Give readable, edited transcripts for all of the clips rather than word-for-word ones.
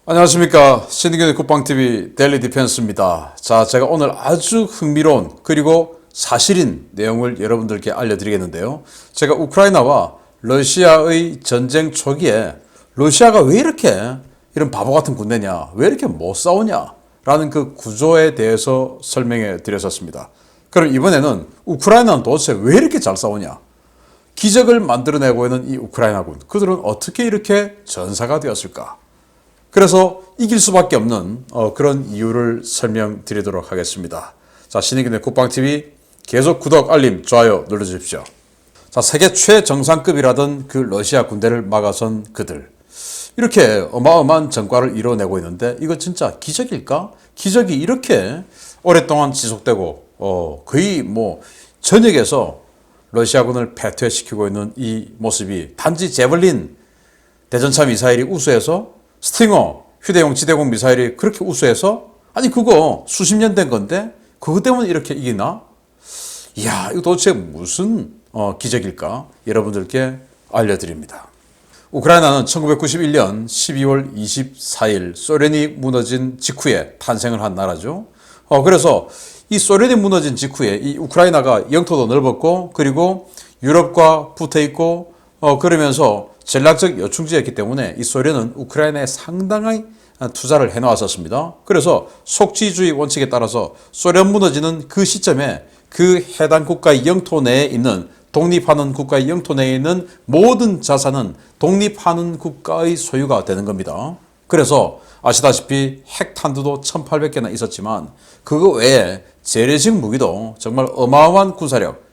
안녕하십니까. 신의균의 국방TV 데일리 디펜스입니다. 자, 제가 오늘 아주 흥미로운 그리고 사실인 내용을 여러분들께 알려드리겠는데요. 제가 우크라이나와 러시아의 전쟁 초기에 러시아가 왜 이렇게 이런 바보 같은 군대냐, 왜 이렇게 못 싸우냐 라는 그 구조에 대해서 설명해 드렸었습니다. 그럼 이번에는 우크라이나는 도대체 왜 이렇게 잘 싸우냐, 기적을 만들어내고 있는 이 우크라이나군, 그들은 어떻게 이렇게 전사가 되었을까? 그래서 이길 수밖에 없는 그런 이유를 설명드리도록 하겠습니다. 자, 신의균의 국방TV 계속 구독, 알림, 좋아요 눌러주십시오. 자, 세계 최정상급이라던 그 러시아 군대를 막아선 그들, 이렇게 어마어마한 전과를 이뤄내고 있는데 이거 진짜 기적일까? 기적이 이렇게 오랫동안 지속되고 거의 뭐 전역에서 러시아군을 패퇴시키고 있는 이 모습이 단지 제벌린 대전차 미사일이 우수해서, 스팅어 휴대용 지대공 미사일이 그렇게 우수해서, 아니 그거 수십 년 된 건데 그것 때문에 이렇게 이기나? 이야, 이거 도대체 무슨 기적일까? 여러분들께 알려드립니다. 우크라이나는 1991년 12월 24일 소련이 무너진 직후에 탄생을 한 나라죠. 그래서 이 소련이 무너진 직후에 이 우크라이나가 영토도 넓었고 그리고 유럽과 붙어 있고 그러면서 전략적 요충지였기 때문에 이 소련은 우크라이나에 상당히 투자를 해놓았었습니다. 그래서 속지주의 원칙에 따라서 소련 무너지는 그 시점에 그 해당 국가의 영토 내에 있는, 독립하는 국가의 영토 내에 있는 모든 자산은 독립하는 국가의 소유가 되는 겁니다. 그래서 아시다시피 핵탄두도 1800개나 있었지만 그거 외에 재래식 무기도 정말 어마어마한 군사력,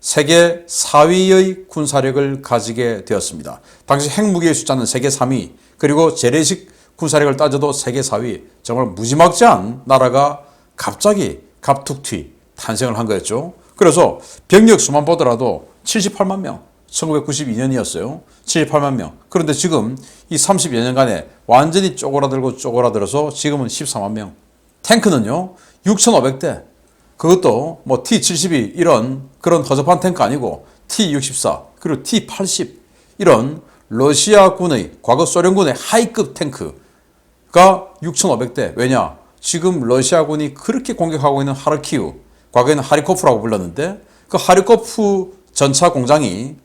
세계 4위의 군사력을 가지게 되었습니다. 당시 핵무기의 숫자는 세계 3위, 그리고 재래식 군사력을 따져도 세계 4위, 정말 무지막지한 나라가 갑자기 갑툭튀 탄생을 한 거였죠. 그래서 병력 수만 보더라도 78만 명, 1992년이었어요. 78만 명. 그런데 지금 이 30여 년간에 완전히 쪼그라들어서 지금은 14만 명. 탱크는요, 6,500대. 그것도 뭐 T-72 이런 그런 허접한 탱크 아니고 T-64 그리고 T-80 이런 러시아군의, 과거 소련군의 하이급 탱크가 6,500대. 왜냐? 지금 러시아군이 그렇게 공격하고 있는 하르키우, 과거에는 하리코프라고 불렀는데 그 하리코프 전차 공장이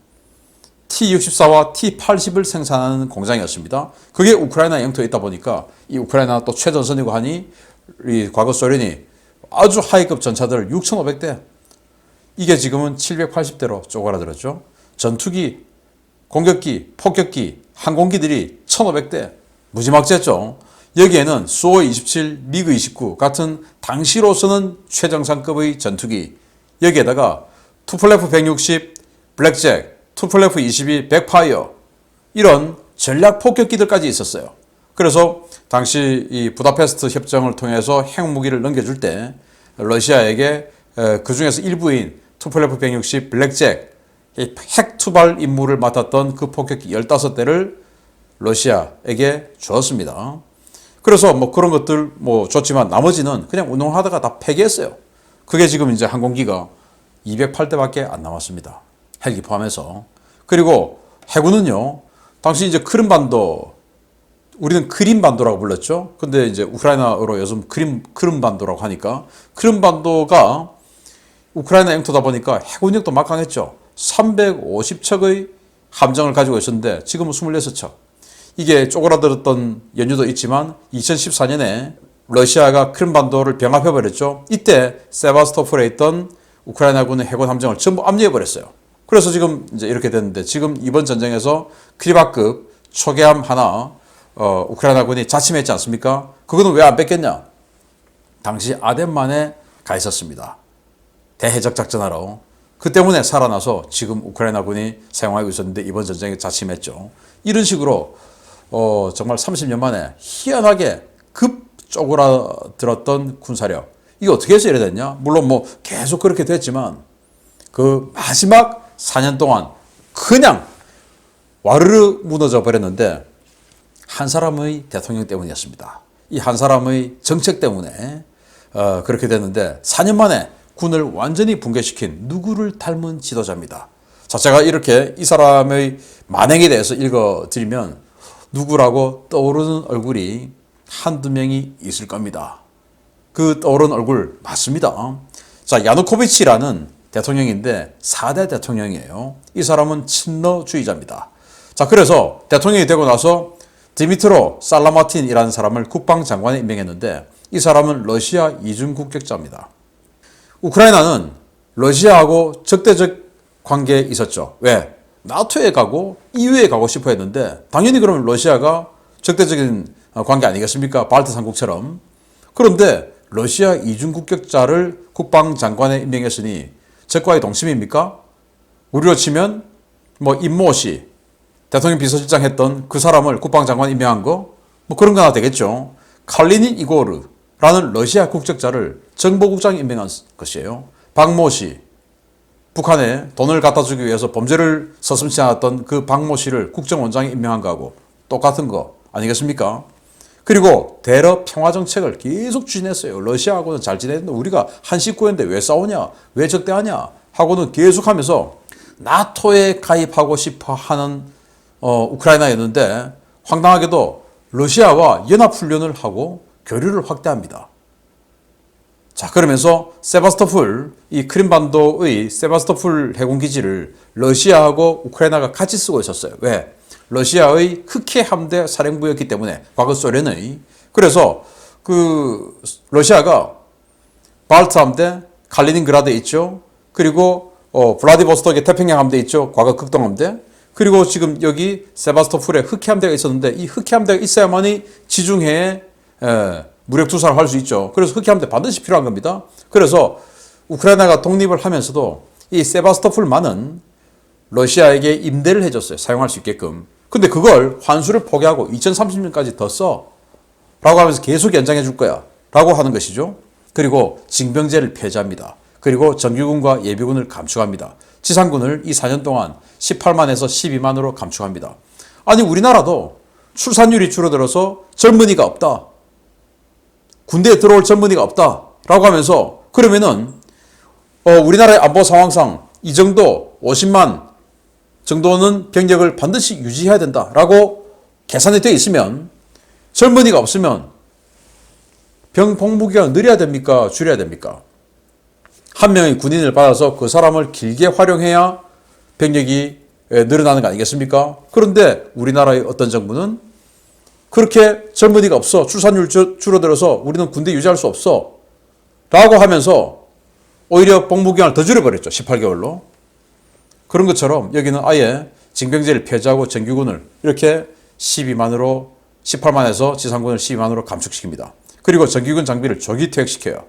T-64와 T-80을 생산하는 공장이었습니다. 그게 우크라이나 영토에 있다 보니까 이 우크라이나 또 최전선이고 하니 이 과거 소련이 아주 하이급 전차들 6,500대, 이게 지금은 780대로 쪼그라들었죠. 전투기, 공격기, 폭격기, 항공기들이 1,500대, 무지막지했죠. 여기에는 수호이 27, 미그 29 같은 당시로서는 최정상급의 전투기, 여기에다가 투플레프 160, 블랙잭, 투플레프 22, 백파이어 이런 전략 폭격기들까지 있었어요. 그래서 당시 이 부다페스트 협정을 통해서 핵무기를 넘겨줄 때 러시아에게 그 중에서 일부인 투플레프 160 블랙잭, 핵 투발 임무를 맡았던 그 폭격기 15대를 러시아에게 주었습니다. 그래서 뭐 그런 것들 뭐 줬지만 나머지는 그냥 운용하다가 다 폐기했어요. 그게 지금 이제 항공기가 208대밖에 안 남았습니다. 헬기 포함해서. 그리고 해군은요, 당시 이제 크림반도, 우리는 크림반도라고 불렀죠. 근데 이제 우크라이나어로 요즘 크림반도라고 하니까, 크림반도가 우크라이나 영토다 보니까 해군력도 막강했죠. 350척의 함정을 가지고 있었는데 지금은 26척. 이게 쪼그라들었던 연유도 있지만 2014년에 러시아가 크림반도를 병합해버렸죠. 이때 세바스토폴에 있던 우크라이나군의 해군 함정을 전부 압류해버렸어요. 그래서 지금 이제 이렇게 됐는데, 지금 이번 전쟁에서 크리바급 초계함 하나 우크라이나군이 자침했지 않습니까? 그거는 왜 안 뺏겼냐? 당시 아덴만에 가 있었습니다. 대해적 작전하러. 그 때문에 살아나서 지금 우크라이나군이 사용하고 있었는데 이번 전쟁에 자침했죠. 이런 식으로 정말 30년 만에 희한하게 급 쪼그라들었던 군사력. 이게 어떻게 해서 이래 됐냐? 물론 뭐 계속 그렇게 됐지만 그 마지막 4년 동안 그냥 와르르 무너져 버렸는데 한 사람의 대통령 때문이었습니다. 이 한 사람의 정책 때문에 그렇게 됐는데 4년 만에 군을 완전히 붕괴시킨 누구를 닮은 지도자입니다. 자, 제가 이렇게 이 사람의 만행에 대해서 읽어드리면 누구라고 떠오르는 얼굴이 한두 명이 있을 겁니다. 그 떠오르는 얼굴 맞습니다. 자, 야누코비치라는 대통령인데 4대 대통령이에요. 이 사람은 친러주의자입니다. 자, 그래서 대통령이 되고 나서 디미트로 살라마틴이라는 사람을 국방장관에 임명했는데 이 사람은 러시아 이중 국적자입니다. 우크라이나는 러시아하고 적대적 관계에 있었죠. 왜? 나토에 가고 EU에 가고 싶어 했는데 당연히 그러면 러시아가 적대적인 관계 아니겠습니까? 발트 삼국처럼. 그런데 러시아 이중 국적자를 국방장관에 임명했으니 적과의 동침입니까? 우리로 치면 뭐 임모 씨, 대통령 비서실장 했던 그 사람을 국방장관 임명한 거? 뭐 그런 거 하나 되겠죠. 칼리닌 이고르라는 러시아 국적자를 정보국장에 임명한 것이에요. 박모 씨, 북한에 돈을 갖다 주기 위해서 범죄를 서슴지 않았던 그 박모 씨를 국정원장에 임명한 거하고 똑같은 거 아니겠습니까? 그리고 대러 평화정책을 계속 추진했어요. 러시아하고는 잘 지내는데 우리가 한 식구인데 왜 싸우냐? 왜 적대하냐? 하고는 계속하면서 나토에 가입하고 싶어 하는 우크라이나였는데 황당하게도 러시아와 연합훈련을 하고 교류를 확대합니다. 자, 그러면서 세바스토폴, 이 크림반도의 세바스토폴 해군기지를 러시아하고 우크라이나가 같이 쓰고 있었어요. 왜? 러시아의 흑해 함대 사령부였기 때문에 과거 소련의. 그래서 그 러시아가 발트 함대, 칼리닝그라드에 있죠. 그리고 블라디보스톡에 태평양 함대 있죠. 과거 극동 함대. 그리고 지금 여기 세바스토폴에 흑해 함대가 있었는데 이 흑해 함대가 있어야만이 지중해에 무력 투사를 할 수 있죠. 그래서 흑해 함대 반드시 필요한 겁니다. 그래서 우크라이나가 독립을 하면서도 이 세바스토폴만은 러시아에게 임대를 해줬어요. 사용할 수 있게끔. 근데 그걸 환수를 포기하고 2030년까지 더 써. 라고 하면서 계속 연장해 줄 거야. 라고 하는 것이죠. 그리고 징병제를 폐지합니다. 그리고 정규군과 예비군을 감축합니다. 지상군을 이 4년 동안 18만에서 12만으로 감축합니다. 아니, 우리나라도 출산율이 줄어들어서 젊은이가 없다. 군대에 들어올 젊은이가 없다. 라고 하면서 그러면은 우리나라의 안보 상황상 이 정도 50만 정도는 병력을 반드시 유지해야 된다라고 계산이 되어 있으면 젊은이가 없으면 병 복무 기간을 늘려야 됩니까? 줄여야 됩니까? 한 명의 군인을 받아서 그 사람을 길게 활용해야 병력이 늘어나는 거 아니겠습니까? 그런데 우리나라의 어떤 정부는 그렇게 젊은이가 없어. 출산율 줄어들어서 우리는 군대 유지할 수 없어. 라고 하면서 오히려 복무기간을 더 줄여버렸죠. 18개월로. 그런 것처럼 여기는 아예 징병제를 폐지하고 정규군을 이렇게 12만으로 18만에서 지상군을 12만으로 감축시킵니다. 그리고 정규군 장비를 조기 퇴역시켜요.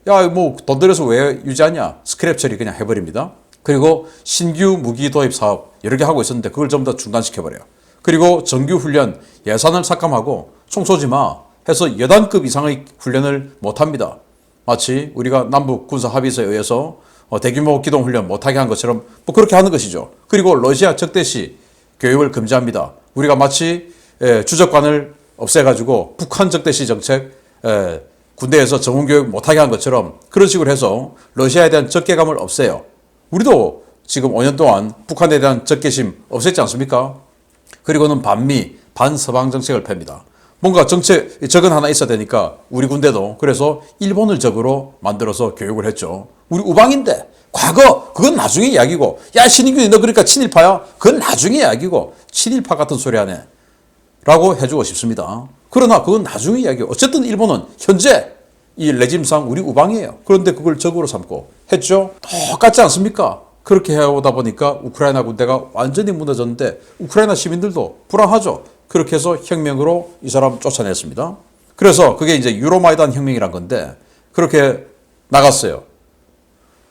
야, 뭐 돈 들여서 왜 유지하냐? 스크랩 처리 그냥 해버립니다. 그리고 신규 무기 도입 사업 여러 개 하고 있었는데 그걸 전부 다 중단시켜버려요. 그리고 정규 훈련 예산을 삭감하고 총 쏘지 마 해서 여단급 이상의 훈련을 못합니다. 마치 우리가 남북 군사 합의서에 의해서 대규모 기동 훈련 못하게 한 것처럼 뭐 그렇게 하는 것이죠. 그리고 러시아 적대시 교육을 금지합니다. 우리가 마치 주적관을 없애가지고 북한 적대시 정책 군대에서 전문교육 못하게 한 것처럼 그런 식으로 해서 러시아에 대한 적개감을 없애요. 우리도 지금 5년 동안 북한에 대한 적개심 없앴지 않습니까? 그리고는 반미, 반서방 정책을 펴니다. 뭔가 적은 하나 있어야 되니까 우리 군대도 그래서 일본을 적으로 만들어서 교육을 했죠. 우리 우방인데 과거 그건 나중에 이야기고 야 신인균이 너 그러니까 친일파야? 그건 나중에 이야기고 친일파 같은 소리 하네 라고 해주고 싶습니다. 그러나 그건 나중에 이야기고 어쨌든 일본은 현재 이 레짐상 우리 우방이에요. 그런데 그걸 적으로 삼고 했죠. 똑같지 않습니까? 그렇게 해오다 보니까 우크라이나 군대가 완전히 무너졌는데 우크라이나 시민들도 불안하죠. 그렇게 해서 혁명으로 이 사람 쫓아냈습니다. 그래서 그게 이제 유로마이단 혁명이란 건데 그렇게 나갔어요.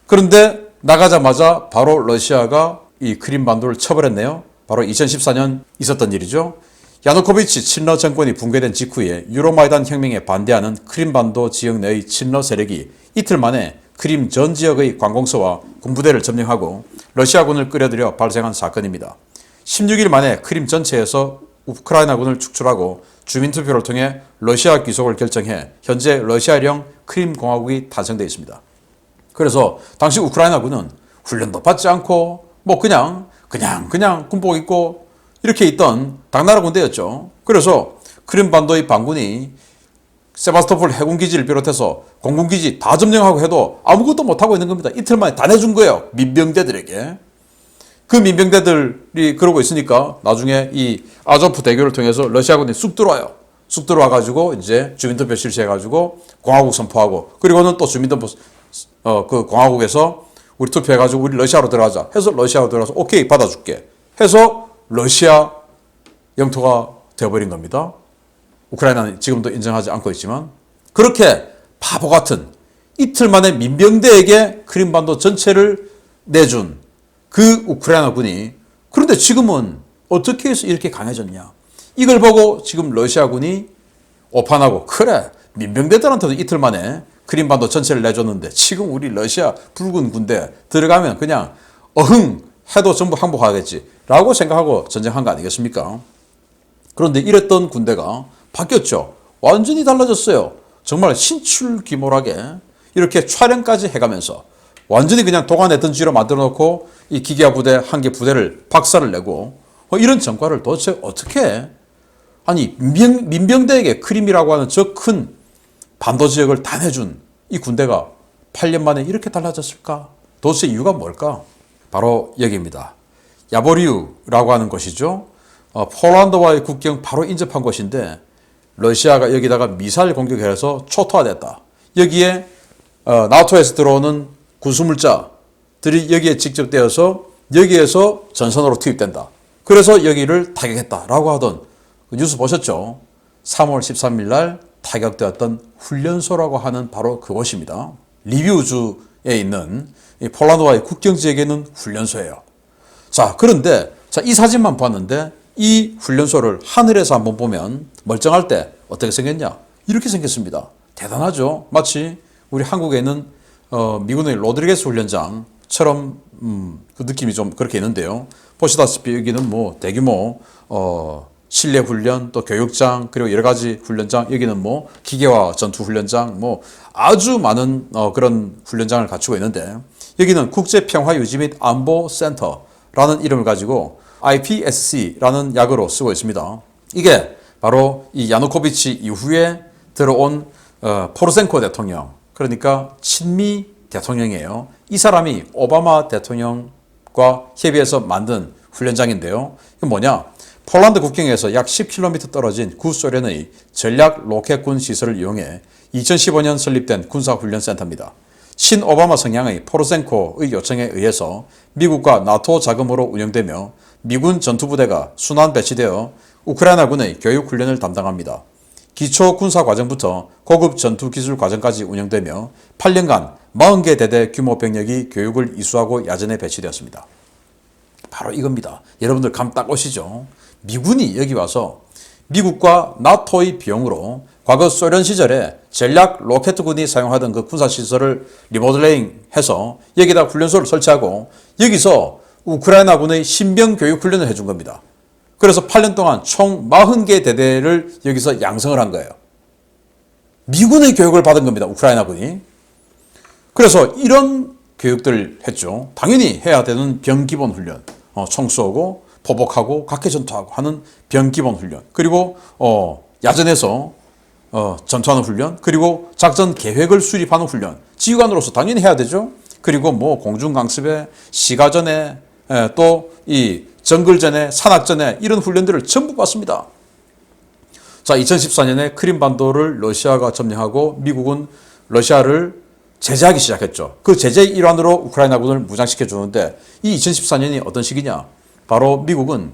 그런데 나가자마자 바로 러시아가 이 크림반도를 쳐버렸네요. 바로 2014년 있었던 일이죠. 야누코비치 친러 정권이 붕괴된 직후에 유로마이단 혁명에 반대하는 크림반도 지역 내의 친러 세력이 이틀 만에 크림 전 지역의 관공서와 군부대를 점령하고 러시아군을 끌어들여 발생한 사건입니다. 16일 만에 크림 전체에서 우크라이나군을 축출하고 주민투표를 통해 러시아 귀속을 결정해 현재 러시아령 크림공화국이 탄생되어 있습니다. 그래서 당시 우크라이나군은 훈련도 받지 않고 뭐 그냥 군복 입고 이렇게 있던 당나라 군대였죠. 그래서 크림반도의 반군이 세바스토폴 해군기지를 비롯해서 공군기지 다 점령하고 해도 아무것도 못하고 있는 겁니다. 이틀 만에 다 내준 거예요. 민병대들에게. 그 민병대들이 그러고 있으니까 나중에 이 아조프 대교를 통해서 러시아군이 쑥 들어와요. 쑥 들어와가지고 이제 주민투표 실시해가지고 공화국 선포하고, 그리고는 또 주민투표 그 공화국에서 우리 투표해가지고 우리 러시아로 들어가자 해서 러시아로 들어가서 오케이 받아줄게 해서 러시아 영토가 되어버린 겁니다. 우크라이나는 지금도 인정하지 않고 있지만, 그렇게 바보 같은 이틀 만에 민병대에게 크림반도 전체를 내준 그 우크라이나 군이, 그런데 지금은 어떻게 해서 이렇게 강해졌냐. 이걸 보고 지금 러시아군이 오판하고, 그래 민병대들한테도 이틀 만에 크림반도 전체를 내줬는데 지금 우리 러시아 붉은 군대 들어가면 그냥 어흥 해도 전부 항복하겠지 라고 생각하고 전쟁한 거 아니겠습니까? 그런데 이랬던 군대가 바뀌었죠. 완전히 달라졌어요. 정말 신출귀몰하게 이렇게 촬영까지 해가면서 완전히 그냥 도가내 던지로 만들어 놓고 이 기계화 부대 한 개 부대를 박살을 내고, 이런 전과를 도대체 어떻게, 아니 민병대에게 크림이라고 하는 저 큰 반도 지역을 다 내준 이 군대가 8년 만에 이렇게 달라졌을까? 도대체 이유가 뭘까? 바로 여기입니다. 야보리우라고 하는 곳이죠. 폴란드와의 국경 바로 인접한 곳인데 러시아가 여기다가 미사일 공격을 해서 초토화됐다. 여기에 나토에서 들어오는 군수물자들이 여기에 직접 되어서 여기에서 전선으로 투입된다. 그래서 여기를 타격했다라고 하던 그 뉴스 보셨죠? 3월 13일 날 타격되었던 훈련소라고 하는 바로 그곳입니다. 리비우주에 있는 폴란드와의 국경 지역에 있는 훈련소예요. 자, 그런데 이 사진만 봤는데 이 훈련소를 하늘에서 한번 보면 멀쩡할 때 어떻게 생겼냐? 이렇게 생겼습니다. 대단하죠? 마치 우리 한국에 있는 미군의 로드리게스 훈련장처럼 그 느낌이 좀 그렇게 있는데요. 보시다시피 여기는 뭐 대규모 실내 훈련, 또 교육장, 그리고 여러 가지 훈련장, 여기는 뭐 기계화 전투 훈련장, 뭐 아주 많은 그런 훈련장을 갖추고 있는데, 여기는 국제평화유지 및 안보센터라는 이름을 가지고 IPSC라는 약으로 쓰고 있습니다. 이게 바로 이 야누코비치 이후에 들어온 포르센코 대통령, 그러니까 친미 대통령이에요. 이 사람이 오바마 대통령과 협의해서 만든 훈련장인데요. 이건 뭐냐? 폴란드 국경에서 약 10km 떨어진 구소련의 전략 로켓군 시설을 이용해 2015년 설립된 군사훈련센터입니다. 친오바마 성향의 포르센코의 요청에 의해서 미국과 나토 자금으로 운영되며 미군 전투부대가 순환 배치되어 우크라이나군의 교육훈련을 담당합니다. 기초 군사과정부터 고급 전투기술 과정까지 운영되며 8년간 40개 대대 규모 병력이 교육을 이수하고 야전에 배치되었습니다. 바로 이겁니다. 여러분들 감 딱 오시죠? 미군이 여기 와서 미국과 나토의 비용으로 과거 소련 시절에 전략 로켓군이 사용하던 그 군사시설을 리모델링 해서 여기다 훈련소를 설치하고 여기서 우크라이나군의 신병 교육 훈련을 해준 겁니다. 그래서 8년 동안 총 40개 대대를 여기서 양성을 한 거예요. 미군의 교육을 받은 겁니다. 우크라이나군이. 그래서 이런 교육들을 했죠. 당연히 해야 되는 병기본 훈련, 총 쏘고 포복하고 각해전투하고 하는 병기본 훈련, 그리고 야전에서 전투하는 훈련, 그리고 작전 계획을 수립하는 훈련, 지휘관으로서 당연히 해야 되죠. 그리고 뭐 공중강습에, 시가전에, 또 이 정글전에, 산악전에 이런 훈련들을 전부 받습니다. 자, 2014년에 크림반도를 러시아가 점령하고 미국은 러시아를 제재하기 시작했죠. 그 제재의 일환으로 우크라이나군을 무장시켜 주는데, 이 2014년이 어떤 시기냐? 바로 미국은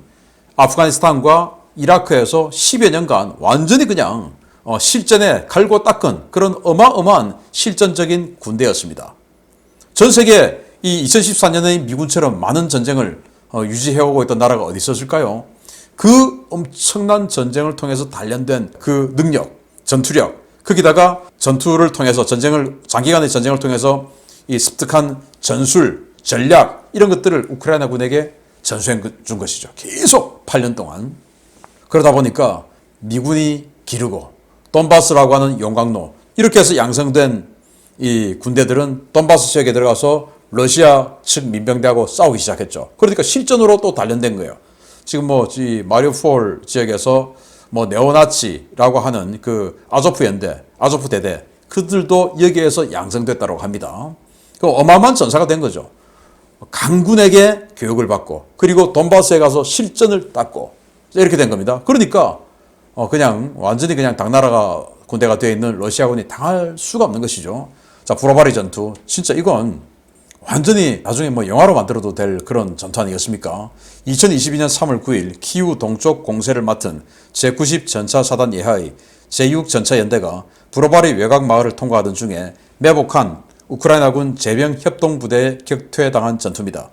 아프가니스탄과 이라크에서 10여 년간 완전히 그냥 실전에 갈고 닦은 그런 어마어마한 실전적인 군대였습니다. 전 세계 이 2014년의 미군처럼 많은 전쟁을 유지해오고 있던 나라가 어디 있었을까요? 그 엄청난 전쟁을 통해서 단련된 그 능력, 전투력, 거기다가 전투를 통해서 장기간의 전쟁을 통해서 이 습득한 전술, 전략 이런 것들을 우크라이나군에게 전수해 준 것이죠. 계속 8년 동안. 그러다 보니까 미군이 기르고 돈바스라고 하는 용광로, 이렇게 해서 양성된 이 군대들은 돈바스 지역에 들어가서 러시아 측 민병대하고 싸우기 시작했죠. 그러니까 실전으로 또 단련된 거예요. 지금 뭐 이 마리우폴 지역에서 뭐 네오나치라고 하는 그 아조프 대대 그들도 여기에서 양성됐다고 합니다. 그 어마어마한 전사가 된 거죠. 강군에게 교육을 받고 그리고 돈바스에 가서 실전을 닦고 이렇게 된 겁니다. 그러니까 그냥 완전히 그냥 당나라가 군대가 되어 있는 러시아군이 당할 수가 없는 것이죠. 자, 브로바리 전투 진짜 이건 완전히 나중에 뭐 영화로 만들어도 될 그런 전투 아니겠습니까? 2022년 3월 9일 키우 동쪽 공세를 맡은 제90 전차사단 예하의 제6 전차연대가 브로바리 외곽 마을을 통과하던 중에 매복한 우크라이나군 제병 협동부대에 격퇴당한 전투입니다.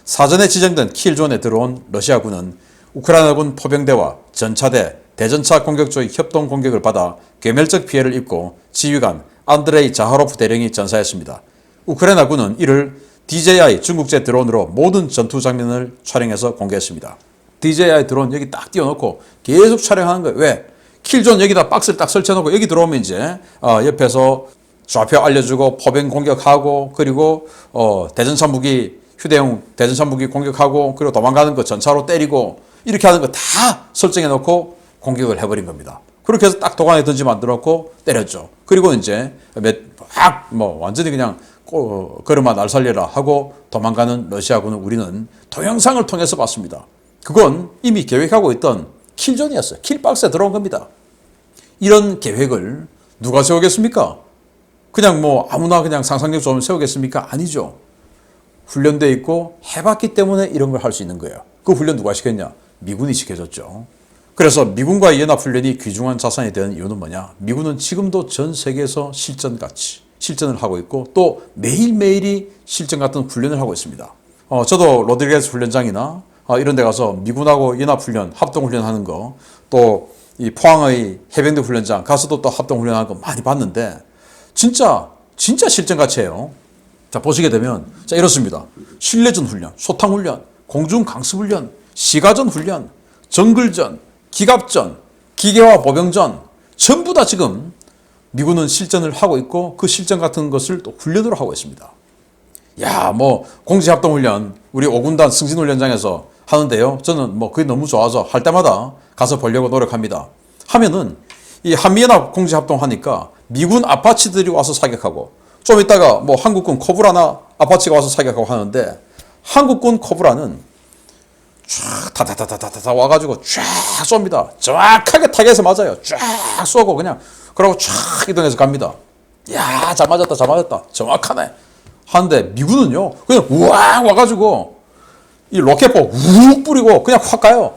사전에 지정된 킬존에 들어온 러시아군은 우크라이나군 포병대와 전차대, 대전차 공격조의 협동 공격을 받아 괴멸적 피해를 입고 지휘관 안드레이 자하로프 대령이 전사했습니다. 우크라이나군은 이를 DJI 중국제 드론으로 모든 전투 장면을 촬영해서 공개했습니다. DJI 드론 여기 딱 띄워놓고 계속 촬영하는 거예요. 왜? 킬존 여기다 박스를 딱 설치해놓고 여기 들어오면 이제 옆에서 좌표 알려주고 포병 공격하고 그리고 대전차 무기 휴대용 대전차 무기 공격하고 그리고 도망가는 거 전차로 때리고 이렇게 하는 거 다 설정해놓고 공격을 해버린 겁니다. 그렇게 해서 딱 도관에 던지 만들었고 때렸죠. 그리고 이제 뭐 완전히 그냥 걸음아 날 살려라 하고 도망가는 러시아군을 우리는 동영상을 통해서 봤습니다. 그건 이미 계획하고 있던 킬존이었어요. 킬박스에 들어온 겁니다. 이런 계획을 누가 세우겠습니까? 그냥 뭐 아무나 그냥 상상력 좋으면 세우겠습니까? 아니죠. 훈련돼 있고 해봤기 때문에 이런 걸 할 수 있는 거예요. 그 훈련 누가 시켰냐? 미군이 시켜줬죠. 그래서 미군과의 연합훈련이 귀중한 자산이 되는 이유는 뭐냐? 미군은 지금도 전 세계에서 실전을 하고 있고 또 매일매일이 실전 같은 훈련을 하고 있습니다. 저도 로드리게스 훈련장이나 이런 데 가서 미군하고 연합훈련, 합동훈련 하는 거, 또 이 포항의 해병대 훈련장 가서도 또 합동훈련 하는 거 많이 봤는데 진짜 실전같이 해요. 자, 보시게 되면 자 이렇습니다. 실내전 훈련, 소탕 훈련, 공중 강습 훈련, 시가전 훈련, 정글전, 기갑전, 기계화 보병전 전부 다 지금 미군은 실전을 하고 있고 그 실전 같은 것을 또 훈련으로 하고 있습니다. 야, 뭐 공지합동훈련 우리 5군단 승진훈련장에서 하는데요. 저는 뭐 그게 너무 좋아서 할 때마다 가서 보려고 노력합니다. 하면은 이 한미연합 공지합동 하니까 미군 아파치들이 와서 사격하고 좀 이따가 뭐 한국군 코브라나 아파치가 와서 사격하고 하는데 한국군 코브라는 쫙 다다다다다다 와가지고 쫙 쏩니다. 정확하게 타겟에 맞아요. 쫙 쏘고 그냥 그러고 쫙 이동해서 갑니다. 야, 잘 맞았다. 정확하네. 하는데 미군은요, 그냥 우왕 와가지고 이 로켓포 우욱 뿌리고 그냥 확 가요.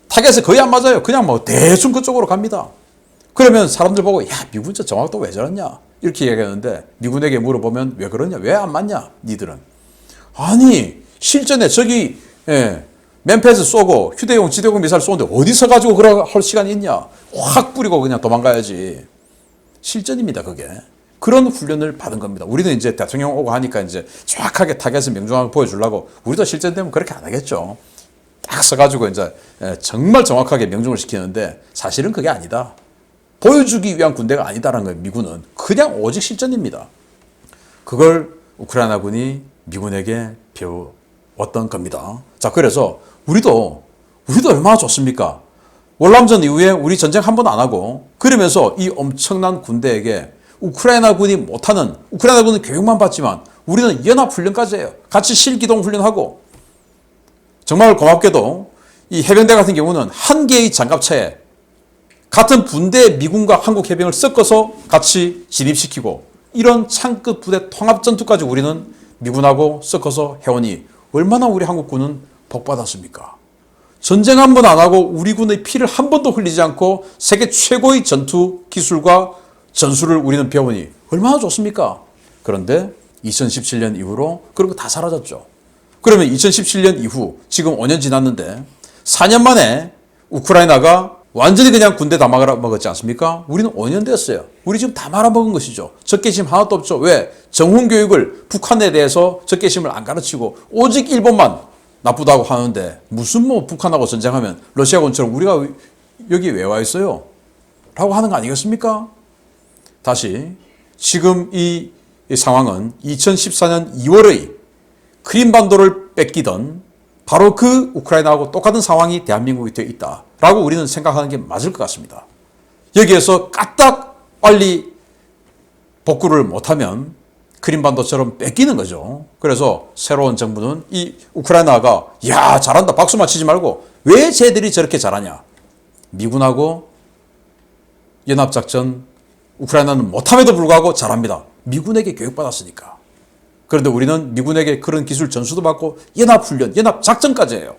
타겟에 거의 안 맞아요. 그냥 뭐 대충 그쪽으로 갑니다. 그러면 사람들 보고 야, 미군 저 정확도 왜 저러냐? 이렇게 얘기하는데 미군에게 물어보면 왜 그러냐? 왜 안 맞냐? 니들은. 아니, 실전에 저기 맨패스 쏘고 휴대용 지대공 미사일 쏘는데 어디서 가지고 그럴 할 시간이 있냐? 확 뿌리고 그냥 도망가야지. 실전입니다, 그게. 그런 훈련을 받은 겁니다. 우리는 이제 대통령 오고 하니까 이제 정확하게 타겟을 명중하게 보여주려고 우리도 실전 되면 그렇게 안 하겠죠. 딱 써가지고 이제 정말 정확하게 명중을 시키는데 사실은 그게 아니다. 보여주기 위한 군대가 아니다라는 거예요, 미군은. 그냥 오직 실전입니다. 그걸 우크라이나군이 미군에게 배웠던 겁니다. 자, 그래서 우리도 얼마나 좋습니까? 월남전 이후에 우리 전쟁 한 번 안 하고 그러면서 이 엄청난 군대에게 우크라이나군이 못하는, 우크라이나군은 교육만 받지만 우리는 연합훈련까지 해요. 같이 실기동훈련하고 정말 고맙게도 이 해병대 같은 경우는 한 개의 장갑차에 같은 분대의 미군과 한국 해병을 섞어서 같이 진입시키고 이런 창급 부대 통합전투까지 우리는 미군하고 섞어서 해오니 얼마나 우리 한국군은 복받았습니까? 전쟁 한 번 안 하고 우리 군의 피를 한 번도 흘리지 않고 세계 최고의 전투 기술과 전술을 우리는 배우니 얼마나 좋습니까? 그런데 2017년 이후로 그런 거 다 사라졌죠. 그러면 2017년 이후 지금 5년 지났는데 4년 만에 우크라이나가 완전히 그냥 군대 다 말아먹었지 않습니까? 우리는 5년 됐어요. 우리 지금 다 말아먹은 것이죠. 적개심 하나도 없죠. 왜? 정훈교육을 북한에 대해서 적개심을 안 가르치고 오직 일본만 나쁘다고 하는데 무슨 뭐 북한하고 전쟁하면 러시아군처럼 우리가 여기 왜 와 있어요? 라고 하는 거 아니겠습니까? 다시 지금 이 상황은 2014년 2월의 크림반도를 뺏기던 바로 그 우크라이나하고 똑같은 상황이 대한민국이 되어 있다라고 우리는 생각하는 게 맞을 것 같습니다. 여기에서 까딱 빨리 복구를 못하면 크림반도처럼 뺏기는 거죠. 그래서 새로운 정부는 이 우크라이나가 야 잘한다 박수만 치지 말고 왜 쟤들이 저렇게 잘하냐. 미군하고 연합작전 우크라이나는 못함에도 불구하고 잘합니다. 미군에게 교육받았으니까. 그런데 우리는 미군에게 그런 기술 전수도 받고 연합훈련, 연합작전까지 해요.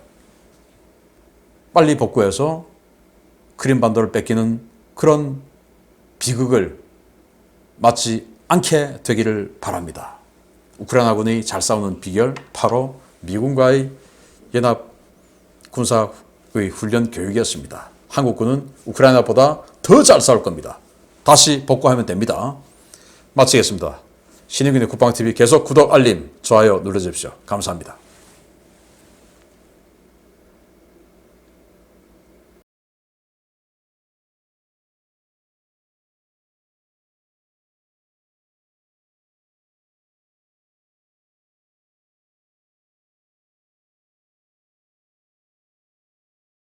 빨리 복구해서 크림반도를 뺏기는 그런 비극을 맞지 않게 되기를 바랍니다. 우크라이나군이 잘 싸우는 비결 바로 미군과의 연합 군사의 훈련 교육이었습니다. 한국군은 우크라이나보다 더 잘 싸울 겁니다. 다시 복구하면 됩니다. 마치겠습니다. 신인균의 국방TV 계속 구독, 알림, 좋아요 눌러주십시오. 감사합니다.